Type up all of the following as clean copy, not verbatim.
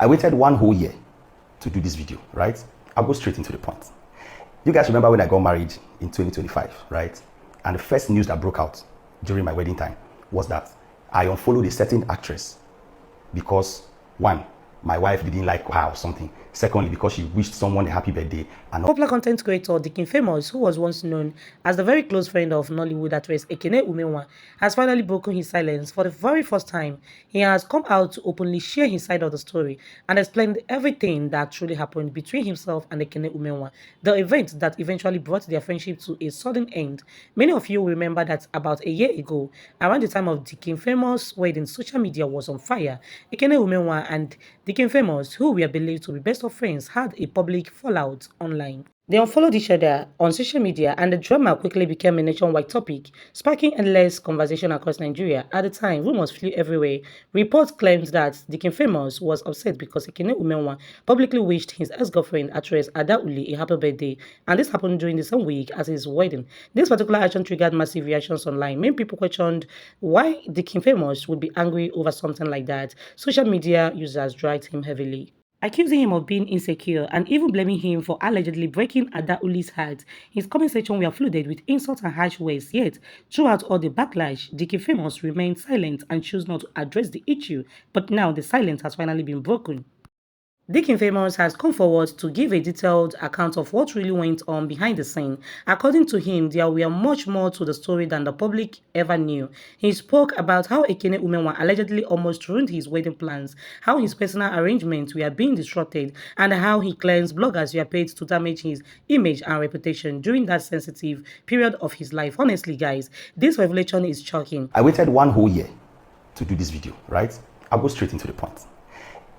I waited one whole year to do this video, right? I'll go straight into the point. You guys remember when I got married in 2025, right? And the first news that broke out during my wedding time was that I unfollowed a certain actress because, one, my wife didn't like her or something. Secondly, because she wished someone a happy birthday. And popular content creator Decon Famous, who was once known as the very close friend of Nollywood actress Ekene Umenwa, has finally broken his silence. For the very first time, he has come out to openly share his side of the story and explain everything that truly happened between himself and Ekene Umenwa, the event that eventually brought their friendship to a sudden end. Many of you remember that about a year ago, around the time of Decon Famous' wedding, social media was on fire. Ekene Umenwa and Decon Famous, who were believed to be best of friends, had a public fallout online. They unfollowed each other on social media, and the drama quickly became a nationwide topic, sparking endless conversation across Nigeria. At the time, rumors flew everywhere. Reports claimed that Decon Famous was upset because Ekene Umenwa publicly wished his ex-girlfriend, actress Ada Uli, a happy birthday, and this happened during the same week as his wedding. This particular action triggered massive reactions online. Many people questioned why Decon Famous would be angry over something like that. Social media users dragged him heavily, accusing him of being insecure and even blaming him for allegedly breaking Ada Uli's heart. His comment section were flooded with insults and harsh words, yet throughout all the backlash, Decon Famous remained silent and chose not to address the issue. But now the silence has finally been broken. Decon Famous has come forward to give a detailed account of what really went on behind the scene. According to him, there were much more to the story than the public ever knew. He spoke about how Ekene Umenwa allegedly almost ruined his wedding plans, how his personal arrangements were being disrupted, and how he claims bloggers were paid to damage his image and reputation during that sensitive period of his life. Honestly, guys, this revelation is shocking. I waited one whole year to do this video, right? I'll go straight into the point.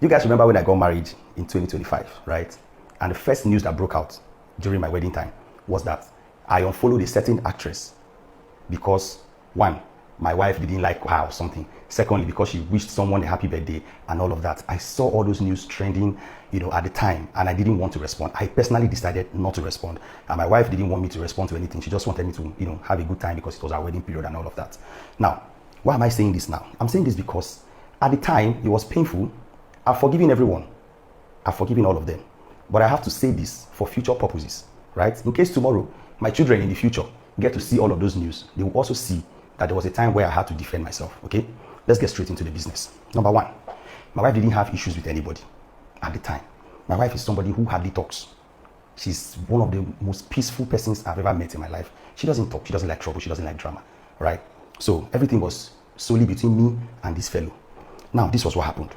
You guys remember when I got married in 2025, right? And the first news that broke out during my wedding time was that I unfollowed a certain actress because, one, my wife didn't like her or something. Secondly, because she wished someone a happy birthday and all of that. I saw all those news trending, at the time, and I didn't want to respond. I personally decided not to respond. And my wife didn't want me to respond to anything. She just wanted me to, have a good time because it was our wedding period and all of that. Now, why am I saying this now? I'm saying this because at the time, it was painful. I've forgiven everyone. I've forgiven all of them. But I have to say this for future purposes, right? In case tomorrow, my children in the future get to see all of those news, they will also see that there was a time where I had to defend myself, okay? Let's get straight into the business. Number one, my wife didn't have issues with anybody at the time. My wife is somebody who hardly talks. She's one of the most peaceful persons I've ever met in my life. She doesn't talk. She doesn't like trouble. She doesn't like drama, right? So everything was solely between me and this fellow. Now, this was what happened.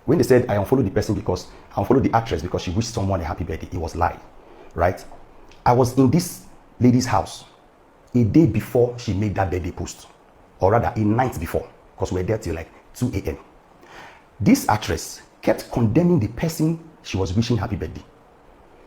When they said I unfollowed the person because I unfollowed the actress because she wished someone a happy birthday, it was lie, right? I was in this lady's house a day before she made that birthday post, or rather a night before, because we were there till like 2 a.m. This actress kept condemning the person she was wishing happy birthday,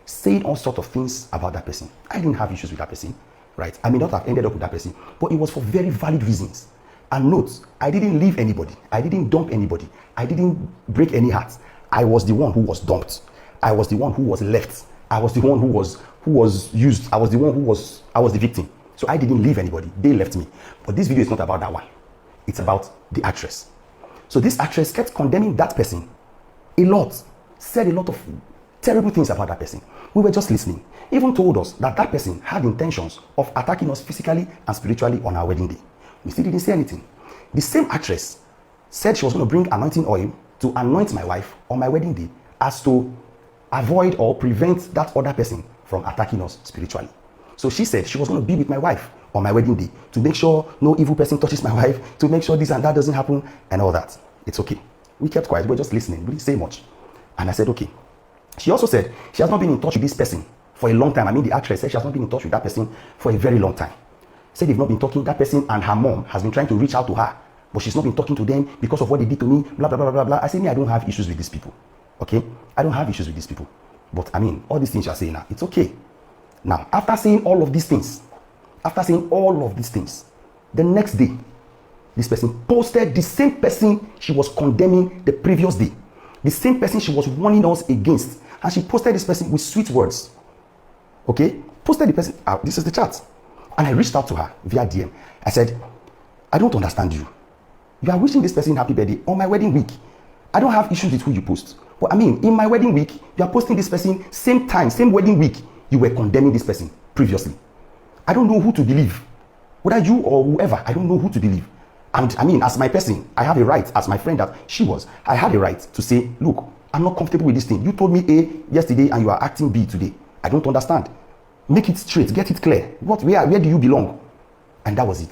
saying all sorts of things about that person. I didn't have issues with that person, right? I may not have ended up with that person, but it was for very valid reasons. And note, I didn't leave anybody. I didn't dump anybody. I didn't break any hearts. I was the one who was dumped. I was the one who was left. I was the one who was used. I was the one I was the victim. So I didn't leave anybody. They left me. But this video is not about that one. It's about the actress. So this actress kept condemning that person a lot, said a lot of terrible things about that person. We were just listening. Even told us that that person had intentions of attacking us physically and spiritually on our wedding day. We still didn't say anything. The same actress said she was going to bring anointing oil to anoint my wife on my wedding day as to avoid or prevent that other person from attacking us spiritually. So she said she was going to be with my wife on my wedding day to make sure no evil person touches my wife, to make sure this and that doesn't happen and all that. It's okay. We kept quiet. We were just listening. We didn't say much. And I said, okay. She also said she has not been in touch with this person for a long time. I mean, the actress said she has not been in touch with that person for a very long time. Said they've not been talking. That person and her mom has been trying to reach out to her, but she's not been talking to them because of what they did to me, blah, blah, blah, blah, blah. I said, me, I don't have issues with these people, okay? I don't have issues with these people. But I mean, all these things you're saying now, it's okay. Now, after saying all of these things, the next day, this person posted the same person she was condemning the previous day, the same person she was warning us against, and she posted this person with sweet words, okay? Posted the person, this is the chat. And I reached out to her via DM. I said, I don't understand you. You are wishing this person happy birthday on my wedding week. I don't have issues with who you post. But I mean, in my wedding week, you are posting this person, same time, same wedding week, you were condemning this person previously. I don't know who to believe. Whether you or whoever, I don't know who to believe. And I mean, as my person, I have a right, as my friend that she was, I had a right to say, look, I'm not comfortable with this thing. You told me A yesterday and you are acting B today. I don't understand. Make it straight, get it clear. Where do you belong? And that was it.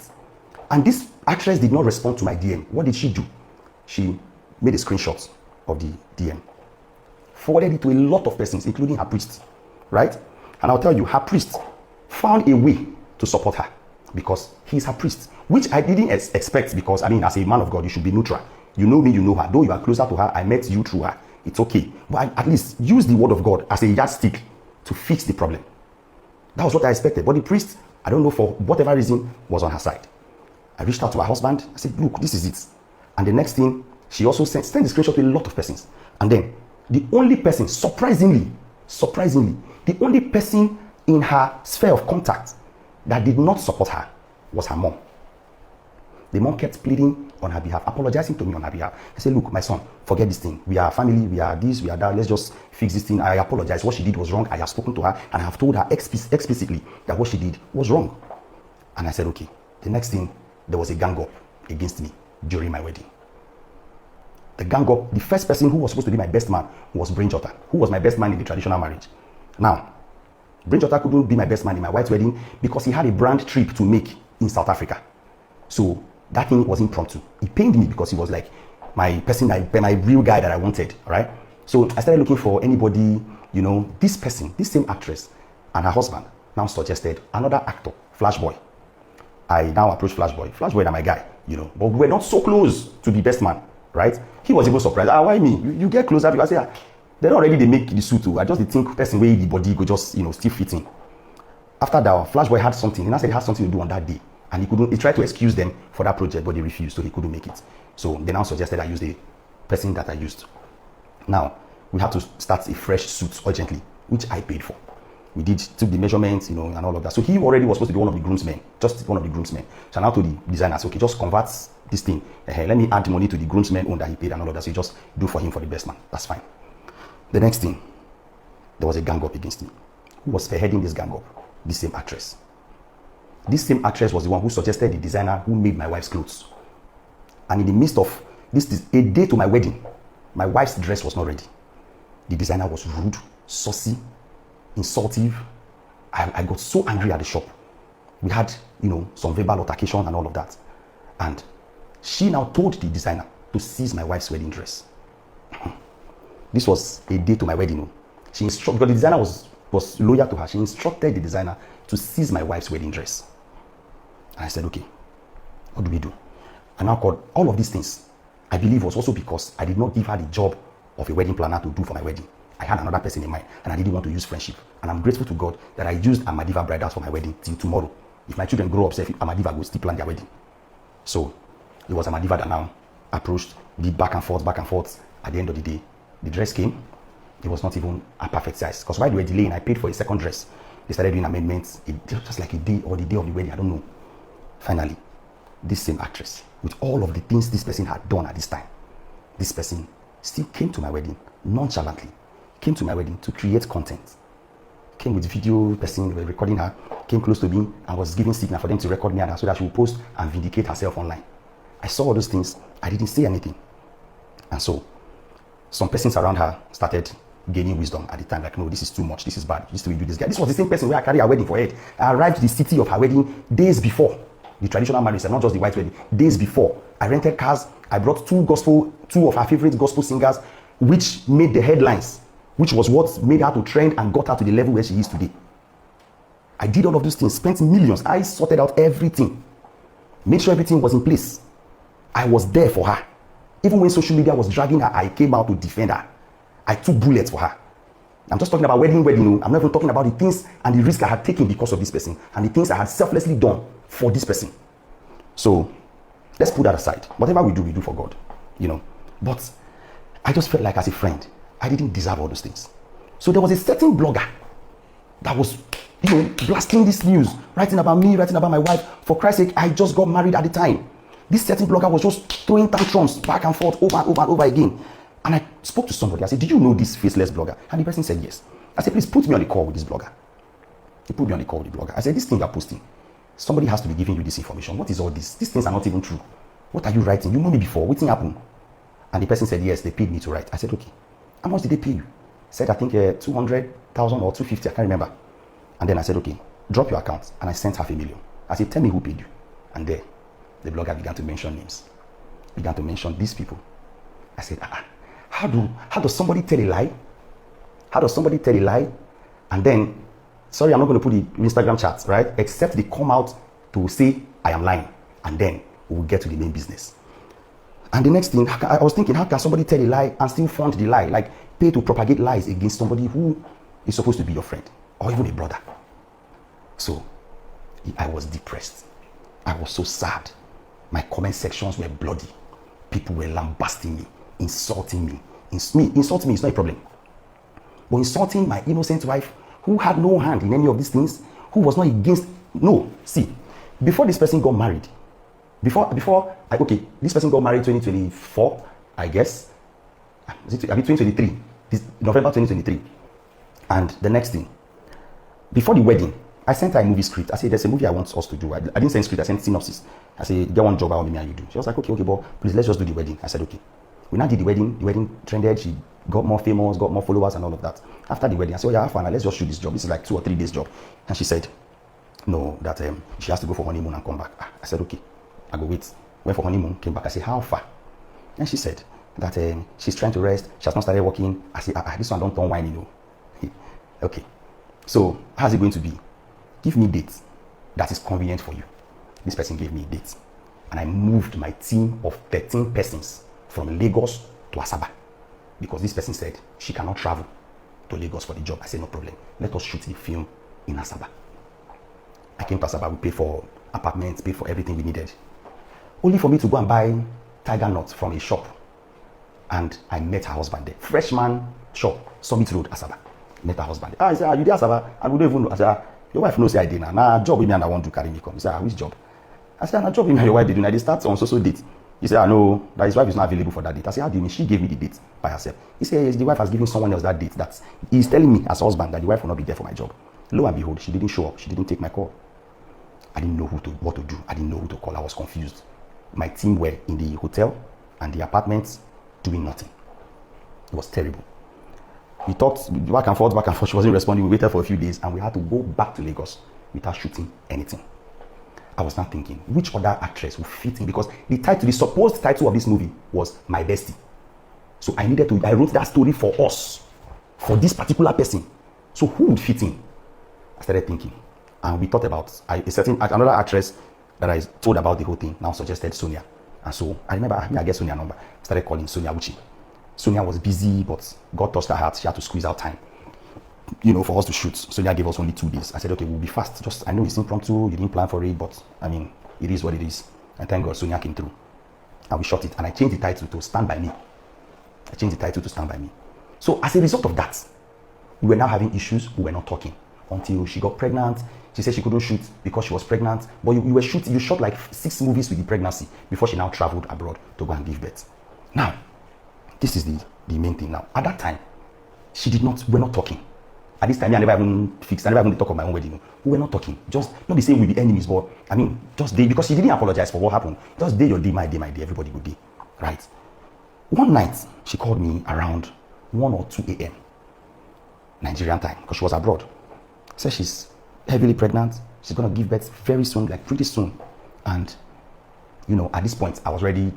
And this actress did not respond to my DM. What did she do? She made a screenshot of the DM, forwarded it to a lot of persons, including her priest, right? And I'll tell you, her priest found a way to support her because he's her priest, which I didn't expect because, I mean, as a man of God, you should be neutral. You know me, you know her. Though you are closer to her, I met you through her. It's okay. But at least use the word of God as a yardstick to fix the problem. That was what I expected. But the priest, I don't know, for whatever reason, was on her side. I reached out to her husband. I said, look, this is it. And the next thing, she also sent the screenshot to a lot of persons. And then the only person, surprisingly, the only person in her sphere of contact that did not support her was her mom. The mom kept pleading on her behalf, apologizing to me on her behalf. I said, look, my son, forget this thing. We are family, we are this, we are that. Let's just fix this thing. I apologize. What she did was wrong. I have spoken to her and I have told her explicitly that what she did was wrong. And I said, okay. The next thing, there was a gang up against me during my wedding. The gang up, the first person who was supposed to be my best man was Brain Jota, who was my best man in the traditional marriage. Now, Brain Jota couldn't be my best man in my white wedding because he had a brand trip to make in South Africa. So that thing was impromptu. It pained me because he was like my person, my real guy that I wanted, right? So I started looking for anybody, you know, this person, this same actress and her husband now suggested another actor, Flashboy. I now approached Flashboy. Flashboy is my guy, you know, but we were not so close to be best man, right? He was even surprised. Why me? You get closer because I say, they're already they make the suit too. I just think person where the body go just, you know, still fitting. After that, Flashboy had something. And I said he had something to do on that day. And he couldn't, he tried to excuse them for that project, but they refused, so he couldn't make it. So they now suggested I use the person that I used. Now, we had to start a fresh suit urgently, which I paid for. We took the measurements, you know, and all of that. So he already was supposed to be one of the groomsmen, just one of the groomsmen. So now to the designers, okay, just convert this thing. Let me add money to the groomsmen own that he paid and all of that. So you just do for him for the best man. That's fine. The next thing, there was a gang up against me. Who was spearheading this gang up? This same actress. This same actress was the one who suggested the designer who made my wife's clothes. And in the midst of this is a day to my wedding, my wife's dress was not ready. The designer was rude, saucy, insultive. I got so angry at the shop. We had, you know, some verbal altercation and all of that. And she now told the designer to seize my wife's wedding dress. This was a day to my wedding. She instructed, because the designer was loyal to her. She instructed the designer to seize my wife's wedding dress. And I said, okay, what do we do? And now called all of these things, I believe was also because I did not give her the job of a wedding planner to do for my wedding. I had another person in mind and I didn't want to use friendship. And I'm grateful to God that I used Amadiva bridals for my wedding till tomorrow. If my children grow up, say Amadiva will still plan their wedding. So it was Amadiva that now approached, did back and forth. At the end of the day, the dress came. It was not even a perfect size. Because while they were delaying, I paid for a second dress. They started doing amendments, just like a day or the day of the wedding, I don't know. Finally, this same actress, with all of the things this person had done at this time, this person still came to my wedding nonchalantly, came to my wedding to create content. Came with video person, they were recording her, came close to me and was giving signal for them to record me and her so that she would post and vindicate herself online. I saw all those things, I didn't say anything. And so, some persons around her started gaining wisdom at the time, like, no, this is too much, this is bad, this is the way we do this guy. This was the same person where I carried her wedding for head. I arrived to the city of her wedding days before the traditional marriage, and not just the white wedding, days before. I rented cars, I brought two of her favorite gospel singers, which made the headlines, which was what made her to trend and got her to the level where she is today. I did all of those things, spent millions, I sorted out everything, made sure everything was in place. I was there for her. Even when social media was dragging her, I came out to defend her. I took bullets for her. I'm just talking about wedding. I'm not even talking about the things and the risk I had taken because of this person and the things I had selflessly done for this person. So let's put that aside. Whatever we do for God, you know. But I just felt like as a friend, I didn't deserve all those things. So there was a certain blogger that was, you know, blasting this news, writing about me, writing about my wife. For Christ's sake, I just got married at the time. This certain blogger was just throwing tantrums back and forth over and over again. And I spoke to somebody. I said, do you know this faceless blogger? And the person said, yes. I said, please put me on a call with this blogger. He put me on a call with the blogger. I said, this thing you're posting, somebody has to be giving you this information. What is all this? These things are not even true. What are you writing? You know me before. What thing happened? And the person said, yes, they paid me to write. I said, okay. How much did they pay you? Said, I think 200,000 or 250, I can't remember. And then I said, okay, drop your account. And I sent $500,000. I said, tell me who paid you. And there, the blogger began to mention names. Began to mention these people. I said, how does somebody tell a lie? How does somebody tell a lie? And then, sorry, I'm not going to put the Instagram chats, right? Except they come out to say, I am lying. And then we'll get to the main business. And the next thing, I was thinking, how can somebody tell a lie and still fund the lie? Like, pay to propagate lies against somebody who is supposed to be your friend or even a brother. So, I was depressed. I was so sad. My comment sections were bloody. People were lambasting me, insulting me. Insulting me is not a problem. But insulting my innocent wife, who had no hand in any of these things, who was not against. No, see, before this person got married, this person got married 2024, I guess. I mean 2023, November 2023. And the next thing, before the wedding, I sent her a movie script. I said, there's a movie I want us to do. I didn't send script, I sent synopsis. I said, get one job, I want me and you do. She was like, okay, but please, let's just do the wedding. I said, okay. We now did the wedding trended, she got more famous, got more followers and all of that. After the wedding, I said, oh yeah, have fun, let's just shoot this job. This is like 2 or 3 days job. And she said, no, that she has to go for honeymoon and come back. I said, okay, I go wait. Went for honeymoon, came back. I said, how far? And she said that she's trying to rest, she has not started working. I said, this one don't turn wine, you know. Okay, so how's it going to be? Give me dates that is convenient for you. This person gave me dates. And I moved my team of 13 persons from Lagos to Asaba. Because this person said she cannot travel to Lagos for the job. I said, no problem. Let us shoot the film in Asaba. I came to Asaba, we paid for apartments, paid for everything we needed. Only for me to go and buy tiger nuts from a shop. And I met her husband there. Freshman shop, Summit Road, Asaba. Met her husband there. I said, you there, Asaba? And we don't even know. I said, your wife knows I did now. Nah, job with me and I want to carry me come. He said, which job? I said, job with me and your wife did. They start on so date. He said, no, that his wife is not available for that date. I said, how do you mean? She gave me the date by herself. He said, yes, the wife has given someone else that date. That he's telling me as husband that the wife will not be there for my job. Lo and behold, she didn't show up. She didn't take my call. I didn't know what to do. I didn't know who to call. I was confused. My team were in the hotel and the apartments doing nothing. It was terrible. We talked back and forth. She wasn't responding. We waited for a few days and we had to go back to Lagos without shooting anything. I was now thinking, which other actress would fit in? Because the supposed title of this movie was My Bestie. So I wrote that story for us, for this particular person. So who would fit in? I started thinking. And we thought about another actress that I told about the whole thing now suggested Sonia. And so I remember, I get Sonia number. I started calling Sonia Uchi. Sonia was busy, but God touched her heart. She had to squeeze out time, for us to shoot. Sonia gave us only 2 days. I said, okay, we'll be fast. I know it's impromptu, you didn't plan for it, but it is what it is. And thank God Sonia came through. And we shot it. And I changed the title to Stand By Me. So as a result of that, we were now having issues. We were not talking until she got pregnant. She said she couldn't shoot because she was pregnant. But you shot like 6 movies with the pregnancy before she now traveled abroad to go and give birth. Now, this is the main thing now. At that time, we're not talking. At this time, I never even talk of my own wedding. We were not talking. Just not be saying we'll be enemies, but just day, because she didn't apologize for what happened. Just day your day, my day, everybody would day. Right? One night, she called me around 1 or 2 a.m. Nigerian time, because she was abroad. Said she's heavily pregnant. She's gonna give birth very soon, like pretty soon. And at this point, I was ready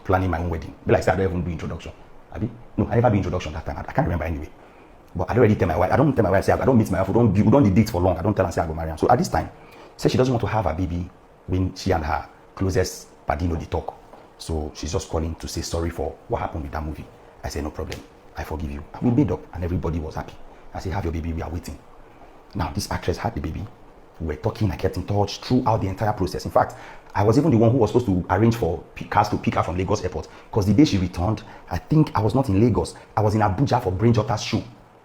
planning my own wedding. Be like, I don't even do introduction. No, I never do introduction that time. I can't remember anyway. But I don't already tell my wife. I don't tell my wife, say I don't meet my wife. We don't date for long. I don't tell her, say I go marry her. So at this time, say she doesn't want to have a baby when she and her closest buddy know the talk. So she's just calling to say sorry for what happened with that movie. I said, no problem. I forgive you. We made up and everybody was happy. I said, have your baby. We are waiting. Now, this actress had the baby. We were talking. I kept in touch throughout the entire process. In fact, I was even the one who was supposed to arrange for cars to pick her from Lagos airport. Because the day she returned, I think I was not in Lagos. I was in Abuja for Brain Jotta's show.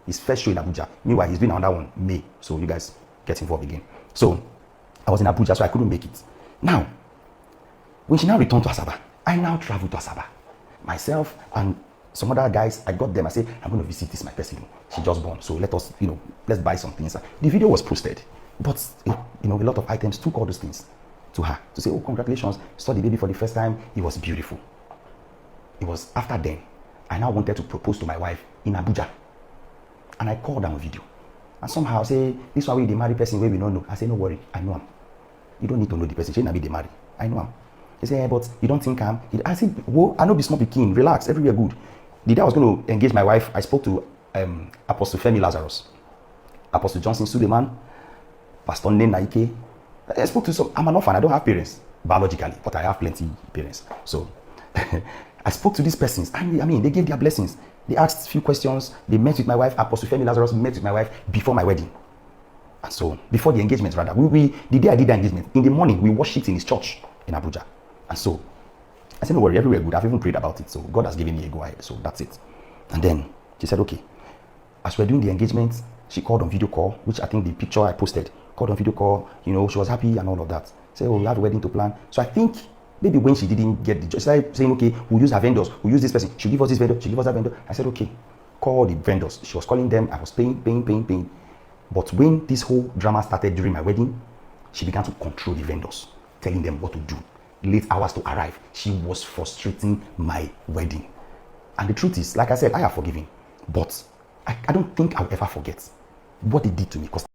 His first show in Abuja. Meanwhile, he's doing another one, May. So you guys get involved again. So I was in Abuja, so I couldn't make it. Now, when she now returned to Asaba, I now traveled to Asaba. Myself and Some other guys, I got them. I say, I'm going to visit this my person. She just born, so let us, let's buy some things. The video was posted, but a lot of items took all those things to her to say, oh, congratulations, saw the baby for the first time. It was beautiful. It was after then I now wanted to propose to my wife in Abuja, and I called her on video. And somehow say, this one we the married person where we don't know. I say, no worry, I know him. You don't need to know the person. She not be the married. I know him. He say, yeah, but you don't think I'm. I said, well, I know be small keen. Relax, everywhere good. The day I was going to engage my wife, I spoke to Apostle Femi Lazarus, Apostle Johnson Suleiman, Pastor Nen Naike. I spoke to some. I'm an orphan. I don't have parents biologically, but I have plenty parents. So I spoke to these persons. I mean, they gave their blessings. They asked a few questions. They met with my wife. Apostle Femi Lazarus met with my wife before my wedding. And so, before the engagement, rather, the day I did the engagement, in the morning, we worshipped in his church in Abuja. And so, I said, no worry, everywhere good. I've even prayed about it. So, God has given me a go ahead. So, that's it. And then, she said, okay. As we're doing the engagement, she called on video call, which I think the picture I posted, called on video call. She was happy and all of that. Said, oh, we have a wedding to plan. So, I think maybe when she didn't get the job, she started saying, okay, we'll use her vendors. We'll use this person. She'll give us this vendor. She'll give us that vendor. I said, okay, call the vendors. She was calling them. I was paying. But when this whole drama started during my wedding, she began to control the vendors, telling them what to do. Late hours to arrive. She was frustrating my wedding. And the truth is, like I said, I have forgiven. But I don't think I'll ever forget what they did to me. Because